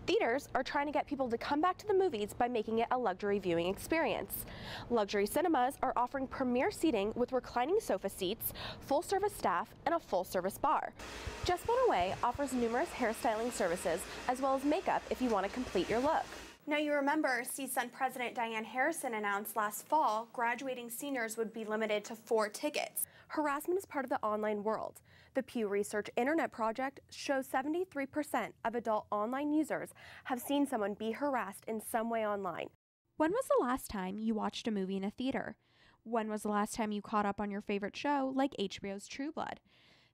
Theaters are trying to get people to come back to the movies by making it a luxury viewing experience. Luxury cinemas are offering premier seating with reclining sofa seats, full-service staff, and a full-service bar. Just One Away offers numerous hairstyling services as well as makeup if you want to complete your look. Now you remember CSUN President Diane Harrison announced last fall graduating seniors would be limited to 4 tickets. Harassment is part of the online world. The Pew Research Internet Project shows 73% of adult online users have seen someone be harassed in some way online. When was the last time you watched a movie in a theater? When was the last time you caught up on your favorite show like HBO's True Blood?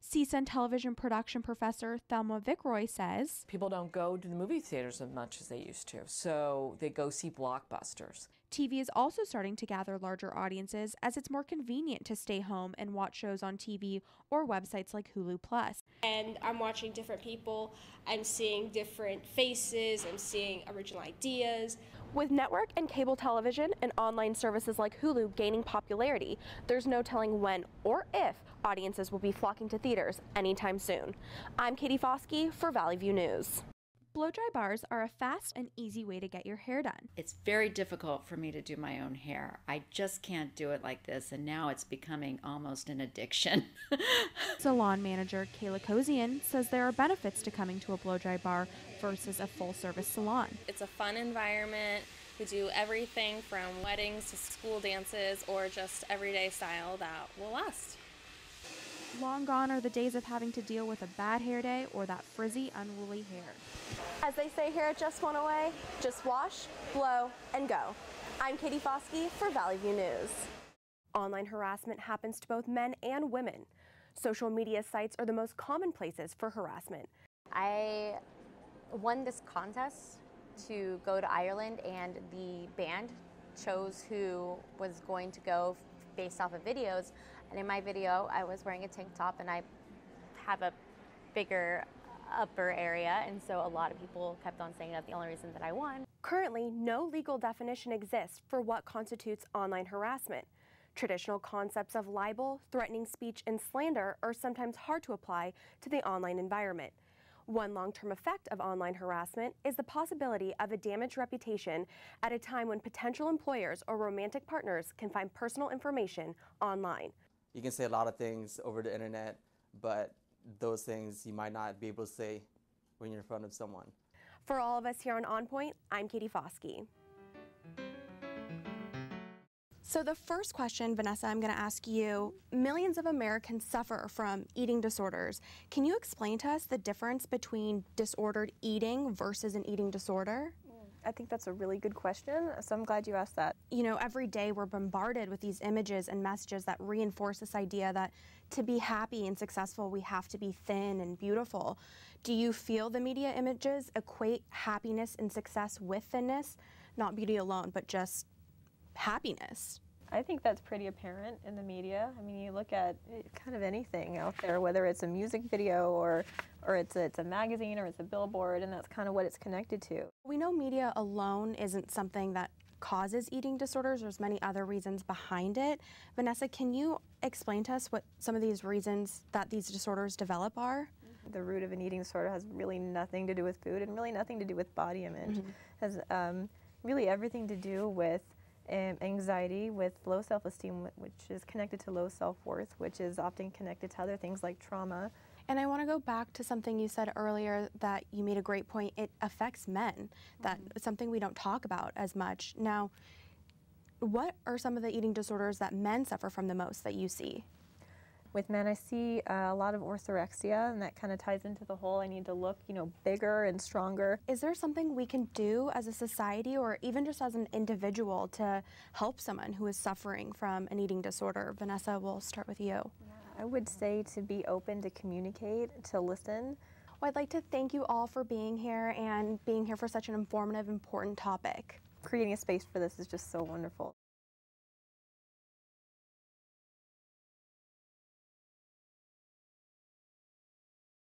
CSUN television production professor Thelma Vickroy says, people don't go to the movie theaters as much as they used to, so they go see blockbusters. TV is also starting to gather larger audiences as it's more convenient to stay home and watch shows on TV or websites like Hulu+. And I'm watching different people, I'm seeing different faces, I'm seeing original ideas. With network and cable television and online services like Hulu gaining popularity, there's no telling when or if audiences will be flocking to theaters anytime soon. I'm Katie Fauskee for Valley View News. Blow-dry bars are a fast and easy way to get your hair done. It's very difficult for me to do my own hair. I just can't do it like this, and now it's becoming almost an addiction. Salon manager Kayla Kozian says there are benefits to coming to a blow-dry bar versus a full-service salon. It's a fun environment. We do everything from weddings to school dances or just everyday style that will last. Long gone are the days of having to deal with a bad hair day or that frizzy, unruly hair. As they say here at Just One Away, just wash, blow, and go. I'm Katie Fauskee for Valley View News. Online harassment happens to both men and women. Social media sites are the most common places for harassment. I won this contest to go to Ireland, and the band chose who was going to go based off of videos. And in my video, I was wearing a tank top, and I have a bigger upper area, and so a lot of people kept on saying that's the only reason that I won. Currently, no legal definition exists for what constitutes online harassment. Traditional concepts of libel, threatening speech, and slander are sometimes hard to apply to the online environment. One long-term effect of online harassment is the possibility of a damaged reputation at a time when potential employers or romantic partners can find personal information online. You can say a lot of things over the internet, but those things you might not be able to say when you're in front of someone. For all of us here on Point, I'm Katie Fauskee. So the first question, Vanessa, I'm going to ask you, millions of Americans suffer from eating disorders. Can you explain to us the difference between disordered eating versus an eating disorder? I think that's a really good question, so I'm glad you asked that. You know, every day we're bombarded with these images and messages that reinforce this idea that to be happy and successful, we have to be thin and beautiful. Do you feel the media images equate happiness and success with thinness? Not beauty alone, but just happiness. I think that's pretty apparent in the media. I mean, you look at kind of anything out there, whether it's a music video or it's a magazine or it's a billboard, and that's kind of what it's connected to. We know media alone isn't something that causes eating disorders. There's many other reasons behind it. Vanessa, can you explain to us what some of these reasons that these disorders develop are? The root of an eating disorder has really nothing to do with food and really nothing to do with body image. It has really everything to do with anxiety, with low self-esteem, which is connected to low self-worth, which is often connected to other things like trauma. And I want to go back to something you said earlier that you made a great point. It affects men. That's something we don't talk about as much. Now, what are some of the eating disorders that men suffer from the most that you see? With men, I see a lot of orthorexia, and that kind of ties into the whole I need to look, bigger and stronger. Is there something we can do as a society or even just as an individual to help someone who is suffering from an eating disorder? Vanessa, we'll start with you. Yeah, I would say to be open, to communicate, to listen. Well, I'd like to thank you all for being here and being here for such an informative, important topic. Creating a space for this is just so wonderful.